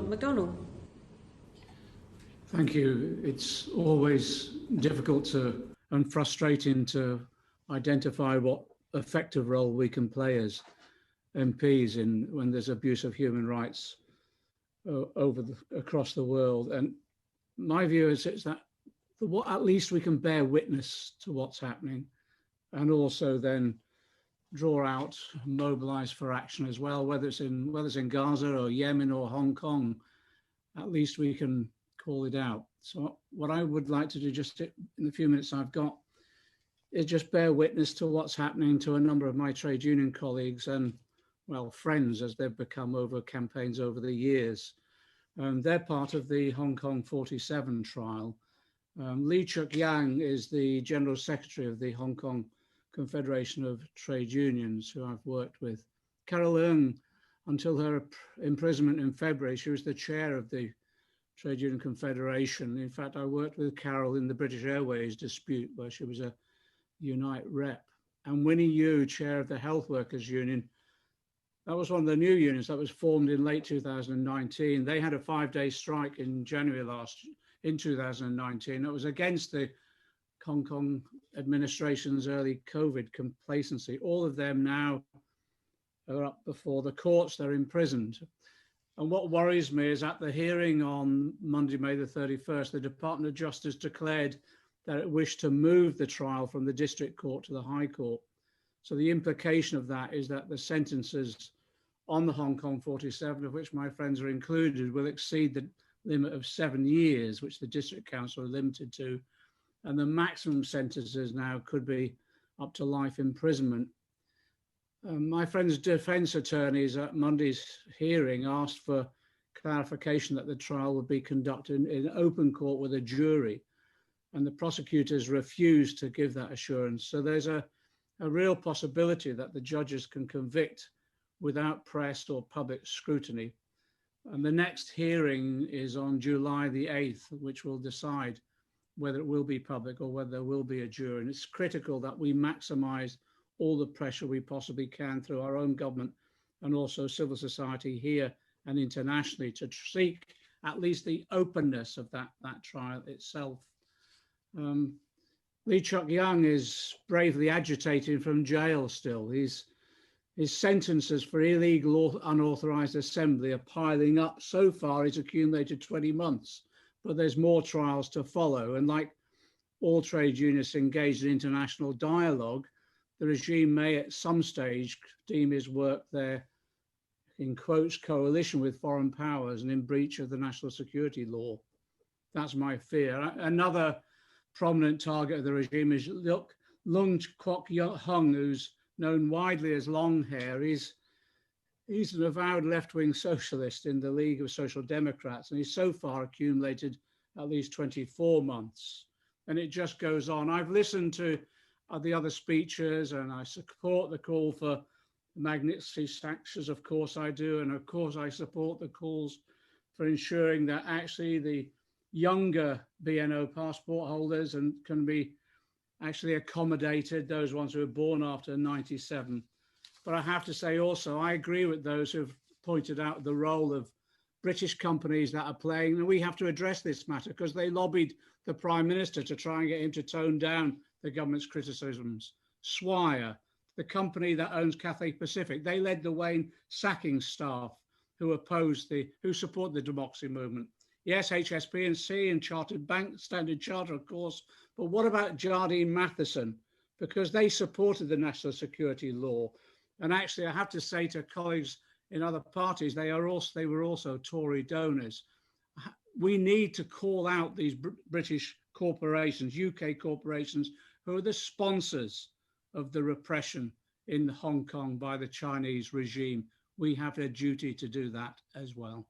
McDonnell. Thank you. It's always difficult and frustrating to identify what effective role we can play as MPs when there's abuse of human rights across the world. And my view is that at least we can bear witness to what's happening, and then draw out, mobilize for action as well, whether it's in Gaza or Yemen or Hong Kong. At least we can call it out. So what I would like to do just in the few minutes I've got is just bear witness to what's happening to a number of my trade union colleagues and, well, friends as they've become over campaigns over the years. They're part of the Hong Kong 47 trial. Lee Chuk-yang is the General Secretary of the Hong Kong Confederation of Trade Unions, who I've worked with. Carol Ng, until her imprisonment in February, she was the chair of the Trade Union Confederation. In fact, I worked with Carol in the British Airways dispute, where she was a Unite rep. And Winnie Yu, chair of the Health Workers Union, that was one of the new unions that was formed in late 2019. They had a 5-day strike in January in 2019. It was against the Hong Kong administration's early COVID complacency. All of them now are up before the courts. They're imprisoned. And what worries me is at the hearing on Monday, May the 31st, the Department of Justice declared that it wished to move the trial from the District Court to the High Court. So the implication of that is that the sentences on the Hong Kong 47, of which my friends are included, will exceed the limit of 7 years, which the District Council are limited to. And the maximum sentences now could be up to life imprisonment. My friend's defence attorneys at Monday's hearing asked for clarification that the trial would be conducted in open court with a jury, and the prosecutors refused to give that assurance. So there's a real possibility that the judges can convict without press or public scrutiny. And the next hearing is on July the 8th, which will decide whether it will be public or whether there will be a jury. And it's critical that we maximise all the pressure we possibly can through our own government and also civil society here and internationally to seek at least the openness of that trial itself. Lee Chuk-yang is bravely agitating from jail still. His sentences for illegal unauthorised assembly are piling up. So far, he's accumulated 20 months, but there's more trials to follow. And like all trade unionists engaged in international dialogue, the regime may at some stage deem his work there, in quotes, coalition with foreign powers and in breach of the national security law. That's my fear. Another prominent target of the regime is Lung Kwok Hung, who's known widely as Long Hair. He's an avowed left-wing socialist in the League of Social Democrats, and he's so far accumulated at least 24 months. And it just goes on. I've listened to the other speeches, and I support the call for Magnitsky sanctions. Of course I do. And of course I support the calls for ensuring that actually the younger BNO passport holders can be actually accommodated, those ones who were born after 97. But I have to say also, I agree with those who've pointed out the role of British companies that are playing. And we have to address this matter because they lobbied the Prime Minister to try and get him to tone down the government's criticisms. Swire, the company that owns Cathay Pacific, they led the way in sacking staff who support the democracy movement. Yes, HSBC and Chartered Bank, Standard Chartered, of course, but what about Jardine Matheson? Because they supported the national security law. And actually, I have to say to colleagues in other parties, they were also Tory donors. We need to call out these British corporations, UK corporations, who are the sponsors of the repression in Hong Kong by the Chinese regime. We have a duty to do that as well.